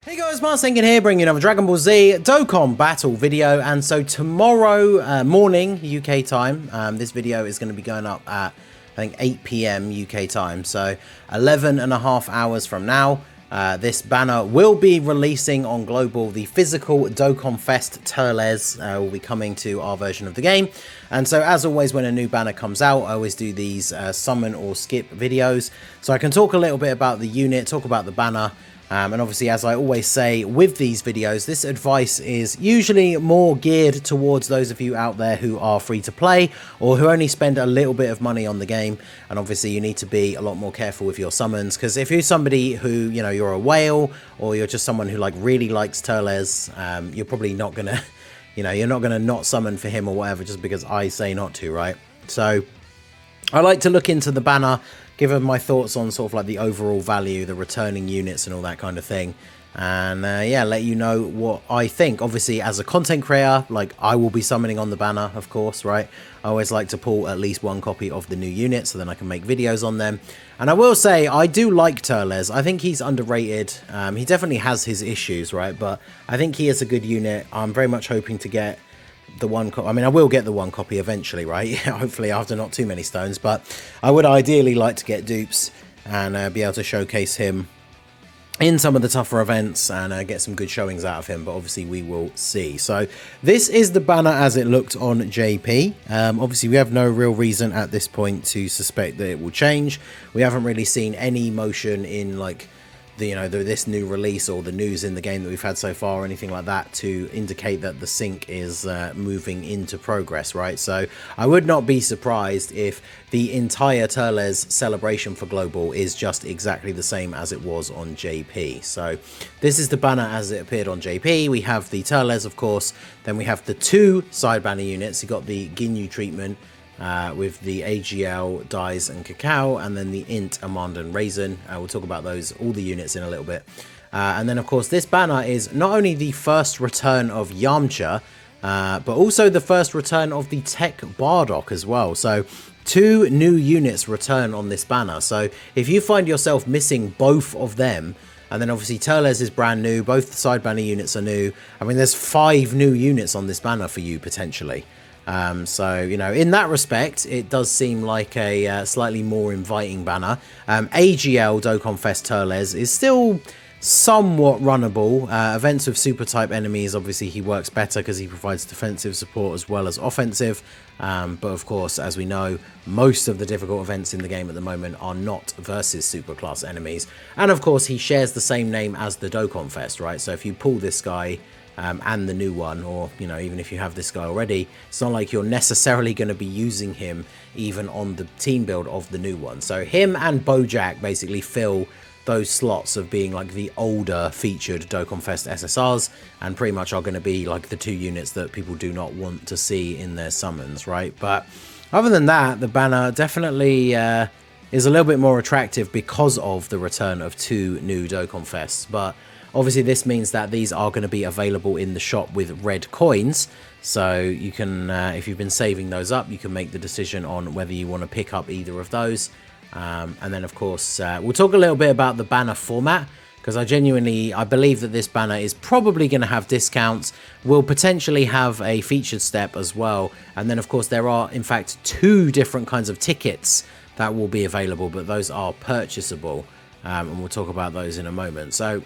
Hey guys, Mars Thinking here, bringing another Dragon Ball Z Dokkan battle video. And so tomorrow morning UK time, this video is going to be going up at I think 8 PM UK time, so 11.5 hours from now. This banner will be releasing on global. The physical Dokkan Fest Turles will be coming to our version of the game. And so as always, when a new banner comes out, I always do these summon or skip videos, so I can talk a little bit about the unit, talk about the banner. And obviously, as I always say with these videos, this advice is usually more geared towards those of you out there who are free to play or who only spend a little bit of money on the game. And obviously you need to be a lot more careful with your summons, because if you're somebody who, you know, you're a whale or you're just someone who like really likes Turles, you're probably not gonna, you know, you're not gonna not summon for him or whatever just because I say not to, right? So I like to look into the banner, give them my thoughts on sort of like the overall value, the returning units and all that kind of thing. And yeah, let you know what I think. Obviously, as a content creator, like I will be summoning on the banner, of course, right? I always like to pull at least one copy of the new unit so then I can make videos on them. And I will say, I do like Turles. I think he's underrated. He definitely has his issues, right? But I think he is a good unit. I'm very much hoping to get the one copy. I mean, I will get the one copy eventually, right? Hopefully after not too many stones, but I would ideally like to get dupes and be able to showcase him in some of the tougher events and get some good showings out of him, but obviously we will see. So this is the banner as it looked on JP. Obviously we have no real reason at this point to suspect that it will change. We haven't really seen any motion in like this new release or the news in the game that we've had so far or anything like that to indicate that the sync is moving into progress, right? So I would not be surprised if the entire Turles celebration for global is just exactly the same as it was on JP. So this is the banner as it appeared on JP. We have the Turles, of course, then we have the two side banner units. You got the Ginyu treatment with the AGL, Dyes and Cacao, and then the Int, Amand and Raisin. We'll talk about those, all the units in a little bit. And then, of course, this banner is not only the first return of Yamcha, but also the first return of the Tech Bardock as well. So two new units return on this banner. So if you find yourself missing both of them, and then obviously Turles is brand new, both the side banner units are new. I mean, there's 5 new units on this banner for you, potentially. So, you know, in that respect, it does seem like a slightly more inviting banner. AGL Dokkan Fest Turles is still somewhat runnable. Events with super type enemies, obviously he works better because he provides defensive support as well as offensive. But of course, as we know, most of the difficult events in the game at the moment are not versus super class enemies. And of course, he shares the same name as the Dokkan Fest, right? So if you pull this guy and the new one, or, you know, even if you have this guy already, it's not like you're necessarily going to be using him even on the team build of the new one. So him and Bojack basically fill those slots of being like the older featured Dokkan Fest SSRs, and pretty much are going to be like the 2 units that people do not want to see in their summons, right? But other than that, the banner definitely is a little bit more attractive because of the return of 2 new Dokkan Fests. But obviously this means that these are going to be available in the shop with red coins, so you can, if you've been saving those up, you can make the decision on whether you want to pick up either of those. And then of course we'll talk a little bit about the banner format, because I believe that this banner is probably going to have discounts, will potentially have a featured step as well, and then of course there are in fact 2 different kinds of tickets that will be available, but those are purchasable, and we'll talk about those in a moment. So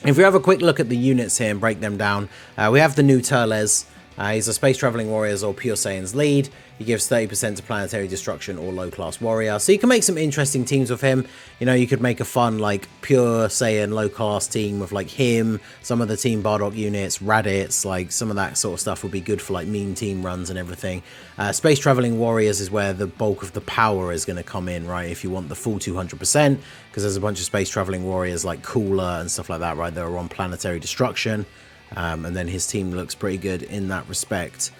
if we have a quick look at the units here and break them down, we have the new Turles. He's a Space Traveling Warriors or Pure Saiyan's lead. He gives 30% to Planetary Destruction or Low Class Warrior. So you can make some interesting teams with him. You know, you could make a fun like Pure Saiyan Low Class team with like him, some of the Team Bardock units, Raditz, like some of that sort of stuff would be good for like mean team runs and everything. Space Traveling Warriors is where the bulk of the power is going to come in, right? If you want the full 200%, because there's a bunch of Space Traveling Warriors like Cooler and stuff like that, right? That are on Planetary Destruction. And then his team looks pretty good in that respect.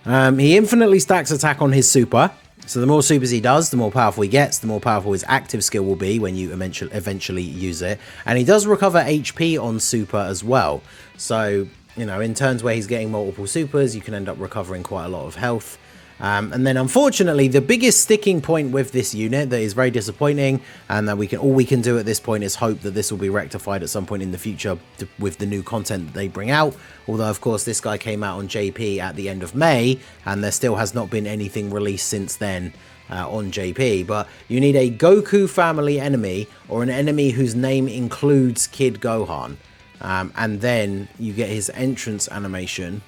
He infinitely stacks attack on his super, so the more supers he does, the more powerful he gets, the more powerful his active skill will be when you eventually use it. And he does recover HP on super as well, so, you know, in turns where he's getting multiple supers, you can end up recovering quite a lot of health. And then unfortunately, the biggest sticking point with this unit that is very disappointing, and that all we can do at this point is hope that this will be rectified at some point in the future with the new content that they bring out. Although, of course, this guy came out on JP at the end of May, and there still has not been anything released since then on JP. But you need a Goku family enemy, or an enemy whose name includes Kid Gohan. And then you get his entrance animation,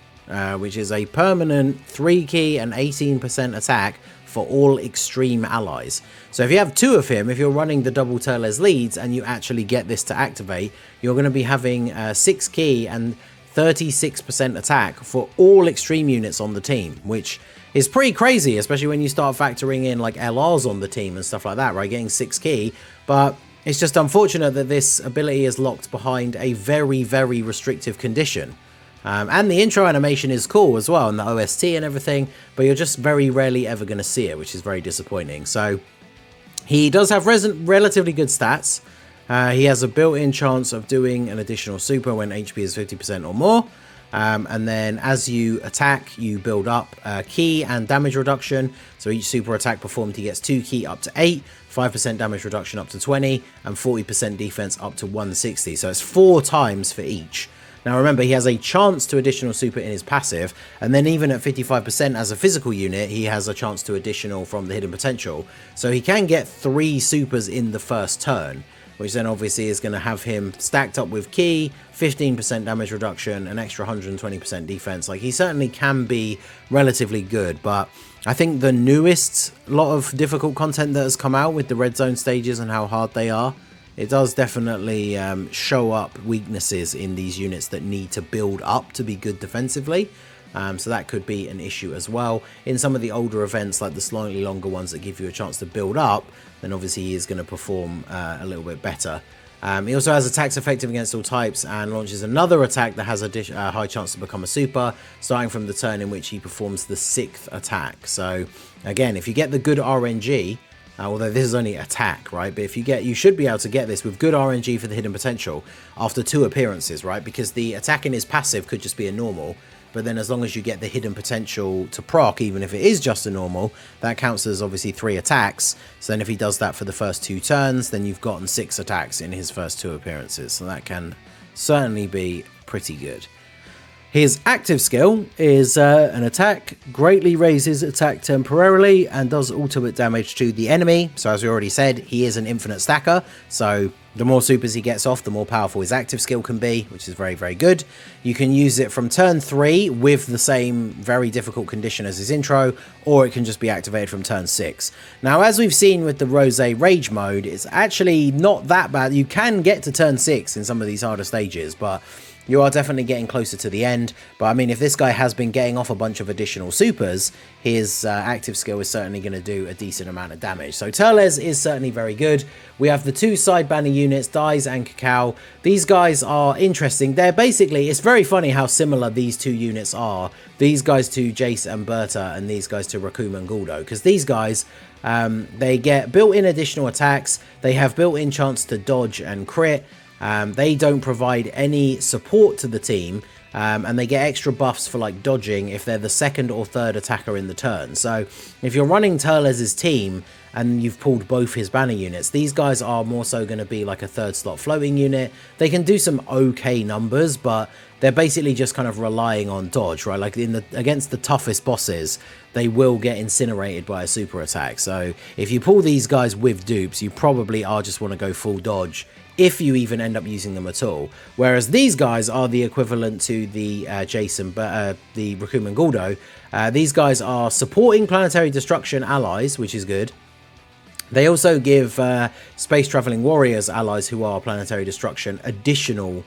which is a permanent 3-key and 18% attack for all extreme allies. So if you have 2 of him, if you're running the double Turles leads and you actually get this to activate, you're going to be having 6-key and 36% attack for all extreme units on the team, which is pretty crazy, especially when you start factoring in like LRs on the team and stuff like that, right? Getting 6-key, but it's just unfortunate that this ability is locked behind a very, very restrictive condition. And the intro animation is cool as well, and the OST and everything, but you're just very rarely ever going to see it, which is very disappointing. So he does have relatively good stats. He has a built-in chance of doing an additional super when HP is 50% or more. And then as you attack, you build up key and damage reduction. So each super attack performed, he gets 2 key up to 8, 5% damage reduction up to 20, and 40% defense up to 160. So it's 4 times for each. Now remember, he has a chance to additional super in his passive, and then even at 55% as a physical unit, he has a chance to additional from the hidden potential. So he can get 3 supers in the first turn, which then obviously is going to have him stacked up with key, 15% damage reduction, an extra 120% defense. Like, he certainly can be relatively good, but I think the newest lot of difficult content that has come out with the red zone stages and how hard they are, it does definitely show up weaknesses in these units that need to build up to be good defensively. So that could be an issue as well. In some of the older events, like the slightly longer ones that give you a chance to build up, then obviously he is going to perform a little bit better. He also has attacks effective against all types and launches another attack that has a high chance to become a super, starting from the turn in which he performs the 6th attack. So again, if you get the good RNG, although this is only attack, right? But if you should be able to get this with good RNG for the hidden potential after 2 appearances, right? Because the attack in his passive could just be a normal, but then as long as you get the hidden potential to proc, even if it is just a normal, that counts as obviously 3 attacks. So then if he does that for the first 2 turns, then you've gotten 6 attacks in his first 2 appearances. So that can certainly be pretty good. His active skill is an attack, greatly raises attack temporarily and does ultimate damage to the enemy. So as we already said, he is an infinite stacker. So the more supers he gets off, the more powerful his active skill can be, which is very, very good. You can use it from turn 3 with the same very difficult condition as his intro, or it can just be activated from turn 6. Now, as we've seen with the Rose Rage mode, it's actually not that bad. You can get to turn 6 in some of these harder stages, but you are definitely getting closer to the end. But I mean, if this guy has been getting off a bunch of additional supers, his active skill is certainly going to do a decent amount of damage. So Turles is certainly very good. We have the 2 side banner units, Dies and Cacao. These guys are interesting. They're basically, it's very funny how similar these 2 units are. These guys to Jace and Berta, and these guys to Rakuma and Guldo. Because these guys, they get built-in additional attacks. They have built-in chance to dodge and crit. They don't provide any support to the team, and they get extra buffs for like dodging if they're the 2nd or 3rd attacker in the turn. So if you're running Turles' team and you've pulled both his banner units, these guys are more so going to be like a 3rd slot floating unit. They can do some okay numbers, but they're basically just kind of relying on dodge, right? Like against the toughest bosses, they will get incinerated by a super attack. So if you pull these guys with dupes, you probably are just want to go full dodge, if you even end up using them at all. Whereas these guys are the equivalent to the Jason, but the Rakuma and Guldo. These guys are supporting planetary destruction allies, which is good. They also give space traveling warriors allies who are planetary destruction additional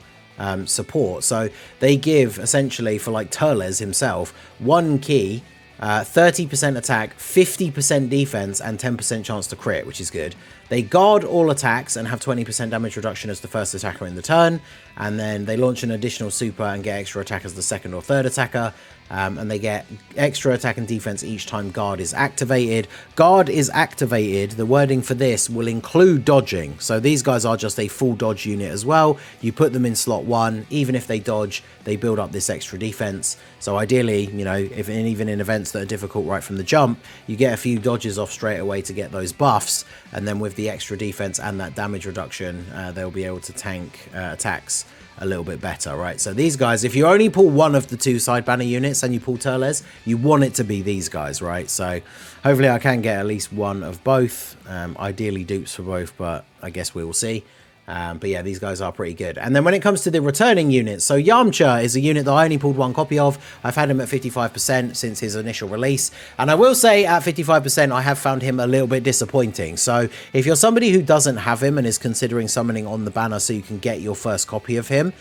support. So they give essentially for like Turles himself 1 key, 30% attack, 50% defense, and 10% chance to crit, which is good. They guard all attacks and have 20% damage reduction as the 1st attacker in the turn, and then they launch an additional super and get extra attack as the 2nd or 3rd attacker. and they get extra attack and defense each time guard is activated. Guard is activated. The wording for this will include dodging. So these guys are just a full dodge unit as well. You put them in slot 1, even if they dodge, they build up this extra defense. So ideally, you know, even in events that are difficult right from the jump, you get a few dodges off straight away to get those buffs, and then with the extra defense and that damage reduction, they'll be able to tank attacks a little bit better, right? So these guys, if you only pull one of the 2 side banner units and you pull Turles, you want it to be these guys, right? So hopefully I can get at least one of both, ideally dupes for both, but I guess we will see. But yeah, these guys are pretty good. And then when it comes to the returning units, so Yamcha is a unit that I only pulled 1 copy of. I've had him at 55% since his initial release. And I will say at 55%, I have found him a little bit disappointing. So if you're somebody who doesn't have him and is considering summoning on the banner so you can get your first copy of him,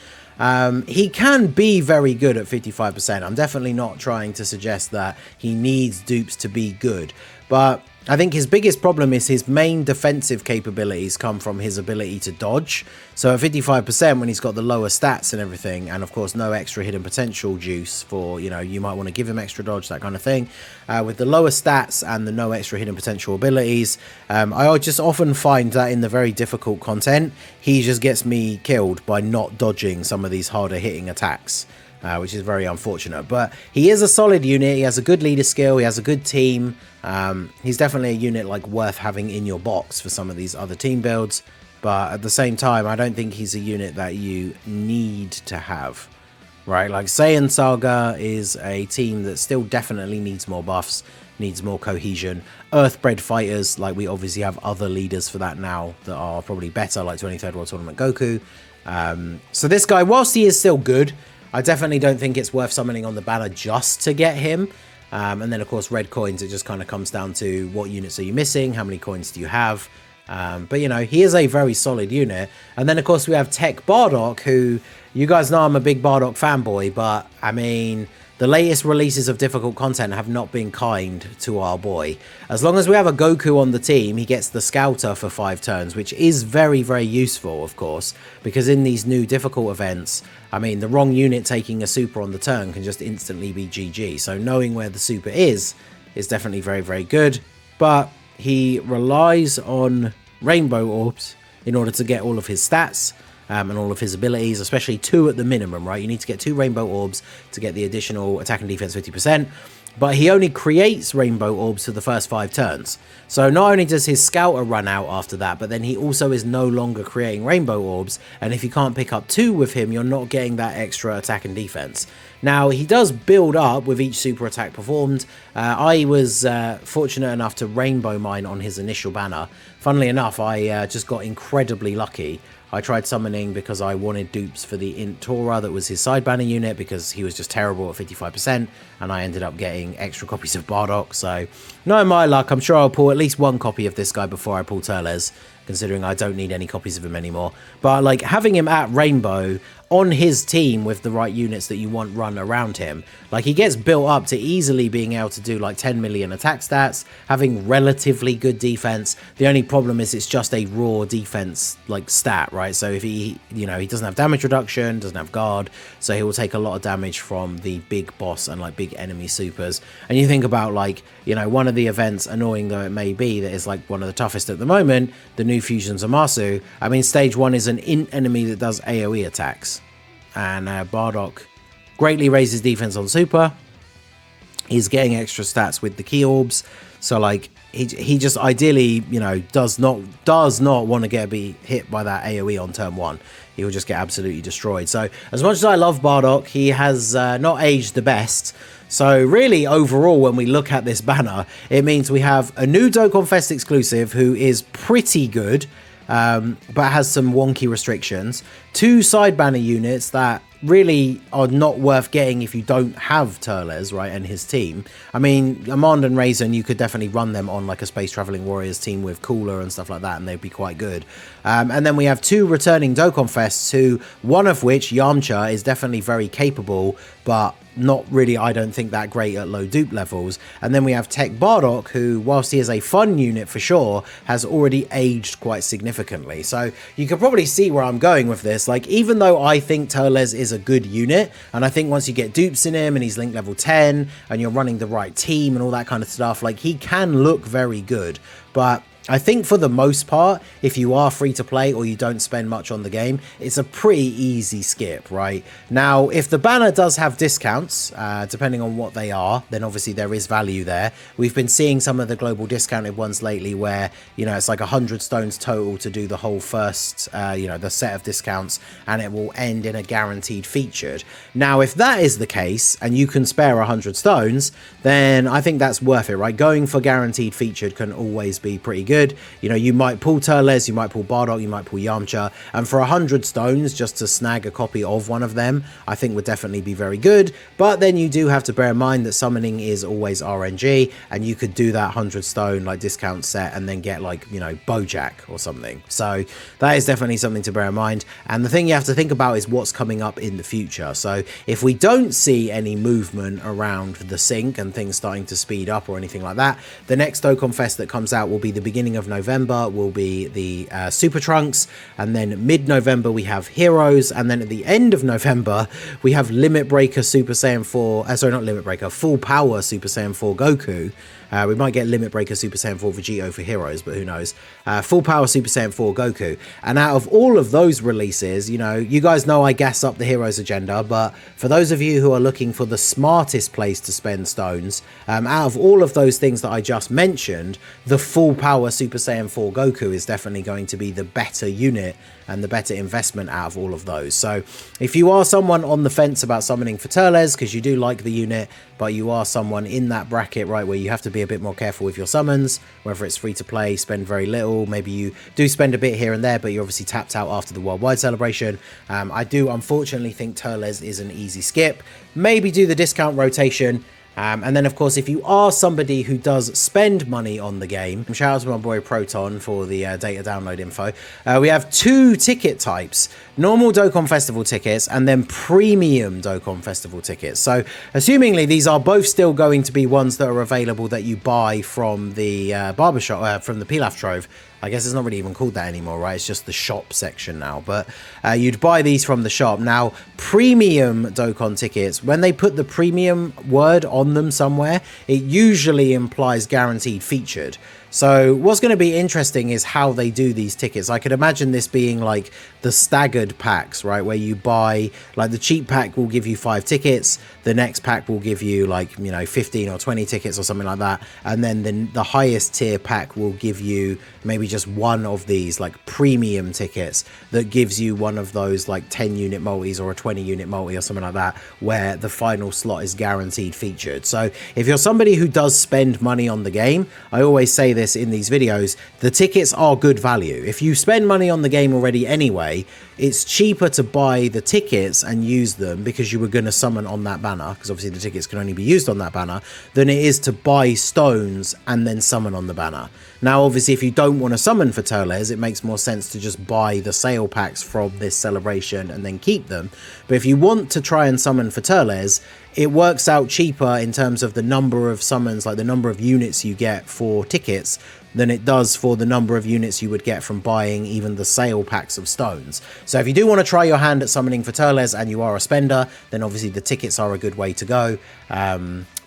he can be very good at 55%. I'm definitely not trying to suggest that he needs dupes to be good, but I think his biggest problem is his main defensive capabilities come from his ability to dodge. So at 55%, when he's got the lower stats and everything, and of course no extra hidden potential juice for, you know, you might want to give him extra dodge, that kind of thing. With the lower stats and the no extra hidden potential abilities, I just often find that in the very difficult content, he just gets me killed by not dodging some of these harder hitting attacks. Which is very unfortunate, but he is a solid unit. He has a good leader skill. He has a good team. He's definitely a unit like worth having in your box for some of these other team builds, but at the same time, I don't think he's a unit that you need to have, right? Like Saiyan Saga is a team that still definitely needs more buffs, needs more cohesion. Earthbred fighters, like we obviously have other leaders for that now that are probably better, like 23rd World Tournament Goku. So this guy, whilst he is still good, I definitely don't think it's worth summoning on the banner just to get him. And then, of course, red coins, it just kind of comes down to what units are you missing, how many coins do you have. But, you know, he is a very solid unit. And then, of course, we have Tech Bardock, who, you guys know I'm a big Bardock fanboy, but, I mean, the latest releases of difficult content have not been kind to our boy. As long as we have a Goku on the team, he gets the Scouter for 5 turns, which is very, very useful, of course, because in these new difficult events, I mean, the wrong unit taking a super on the turn can just instantly be GG. So knowing where the super is definitely very, very good. But he relies on Rainbow Orbs in order to get all of his stats. And all of his abilities, especially 2 at the minimum, right? You need to get 2 Rainbow Orbs to get the additional attack and defense 50%, but he only creates Rainbow Orbs for the first 5 turns. So not only does his Scouter run out after that, but then he also is no longer creating Rainbow Orbs, and if you can't pick up 2 with him, you're not getting that extra attack and defense. Now, he does build up with each super attack performed. I was fortunate enough to Rainbow Mine on his initial banner. Funnily enough, I just got incredibly lucky. I tried summoning because I wanted dupes for the Int Tora that was his side banner unit because he was just terrible at 55%, and I ended up getting extra copies of Bardock. So, knowing my luck, I'm sure I'll pull at least 1 copy of this guy before I pull Turles, considering I don't need any copies of him anymore. But like having him at Rainbow on his team with the right units that you want run around him, like he gets built up to easily being able to do like 10 million attack stats, having relatively good defense. The only problem is it's just a raw defense like stat, right? So if he, you know, he doesn't have damage reduction, doesn't have guard, so he will take a lot of damage from the big boss and like big enemy supers. And you think about like, you know, one of the events, annoying though it may be, that is like one of the toughest at the moment, the new Fusion Zamasu. I mean, stage 1 is an int enemy that does AoE attacks, and Bardock greatly raises defense on super. He's getting extra stats with the key orbs, so like he just ideally, you know, does not want to be hit by that AoE on turn 1. He will just get absolutely destroyed. So as much as I love Bardock, he has not aged the best. So really, overall, when we look at this banner, it means we have a new Dokkan Fest exclusive who is pretty good, but has some wonky restrictions. 2 side banner units that really are not worth getting if you don't have Turles, right, and his team. I mean, Amand and Raisin, you could definitely run them on like a Space Traveling Warriors team with Cooler and stuff like that, and they'd be quite good. And then we have 2 returning Dokkan Fests, one of which, Yamcha, is definitely very capable, but not really, I don't think, that great at low dupe levels. And then we have Tech Bardock, who, whilst he is a fun unit for sure, has already aged quite significantly. So you can probably see where I'm going with this. Like, even though I think Turles is a good unit, and I think once you get dupes in him and he's link level 10 and you're running the right team and all that kind of stuff, like, he can look very good. But I think for the most part, if you are free to play or you don't spend much on the game, it's a pretty easy skip, right? Now, if the banner does have discounts, depending on what they are, then obviously there is value there. We've been seeing some of the global discounted ones lately where, you know, it's like 100 stones total to do the whole first, you know, the set of discounts, and it will end in a guaranteed featured. Now, if that is the case and you can spare 100 stones, then I think that's worth it, right? Going for guaranteed featured can always be pretty good. You know, you might pull Turles, you might pull Bardock, you might pull Yamcha, and for 100 stones just to snag a copy of one of them, I think would definitely be very good. But then you do have to bear in mind that summoning is always RNG, and you could do that 100 stone like discount set and then get, like, you know, Bojack or something. So that is definitely something to bear in mind. And the thing you have to think about is what's coming up in the future. So if we don't see any movement around the sync and things starting to speed up or anything like that, the next Dokkan Fest that comes out will be the beginning of November, will be the Super Trunks, and then mid-November we have Heroes, and then at the end of November we have Limit Breaker Super Saiyan 4, sorry, not Limit Breaker, Full Power Super Saiyan 4 Goku. We might get Limit Breaker Super Saiyan 4 Vegito for Heroes, but who knows. Full Power Super Saiyan 4 Goku. And out of all of those releases, you know, you guys know I gas up the Heroes agenda, but for those of you who are looking for the smartest place to spend stones, out of all of those things that I just mentioned, the Full Power Super Saiyan 4 Goku is definitely going to be the better unit and the better investment out of all of those. So if you are someone on the fence about summoning for Turles because you do like the unit, but you are someone in that bracket, right, where you have to be a bit more careful with your summons, whether it's free to play, spend very little, maybe you do spend a bit here and there, but you're obviously tapped out after the worldwide celebration, I do unfortunately think Turles is an easy skip. Maybe do the discount rotation. And then, of course, if you are somebody who does spend money on the game, shout out to my boy Proton for the data download info. We have two ticket types: normal Dokkan Festival tickets and then premium Dokkan Festival tickets. So, assumingly, these are both still going to be ones that are available that you buy from the barbershop, from the Pilaf Trove. I guess it's not really even called that anymore, right? It's just the shop section now. But you'd buy these from the shop. Now, premium Dokkan tickets, when they put the premium word on them somewhere, it usually implies guaranteed featured. So what's going to be interesting is how they do these tickets. I could imagine this being like the staggered packs, right? Where you buy, like, the cheap pack will give you 5 tickets. The next pack will give you, like, you know, 15 or 20 tickets or something like that. And then the highest tier pack will give you maybe just one of these, like, premium tickets that gives you one of those, like, 10 unit multis or a 20 unit multi or something like that, where the final slot is guaranteed featured. So if you're somebody who does spend money on the game, I always say this in these videos, the tickets are good value. If you spend money on the game already anyway, it's cheaper to buy the tickets and use them because you were going to summon on that banner, because obviously the tickets can only be used on that banner, than it is to buy stones and then summon on the banner. Now, obviously, if you don't want to summon for Turles, it makes more sense to just buy the sale packs from this celebration and then keep them. But if you want to try and summon for Turles, it works out cheaper in terms of the number of summons, like the number of units you get for tickets, than it does for the number of units you would get from buying even the sale packs of stones. So if you do want to try your hand at summoning for Turles and you are a spender, then obviously the tickets are a good way to go.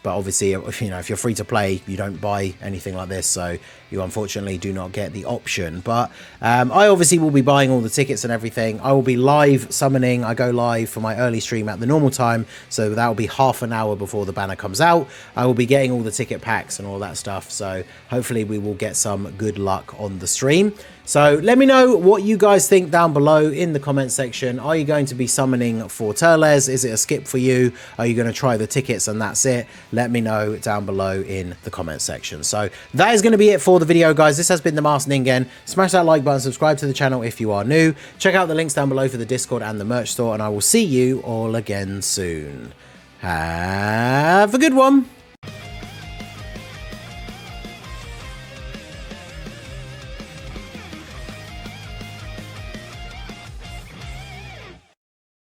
But obviously, you know, if you're free to play, you don't buy anything like this, so you unfortunately do not get the option. But I obviously will be buying all the tickets and everything. I will be live summoning. I go live for my early stream at the normal time, so that will be half an hour before the banner comes out. I will be getting all the ticket packs and all that stuff, so hopefully we will get some good luck on the stream. So let me know what you guys think down below in the comment section. Are you going to be summoning for Turles? Is it a skip for you? Are you going to try the tickets and that's it? Let me know down below in the comment section. So that is going to be it for the video, guys. This has been the Masked Ningen. Smash that like button, subscribe to the channel if you are new. Check out the links down below for the Discord and the merch store, and I will see you all again soon. Have a good one.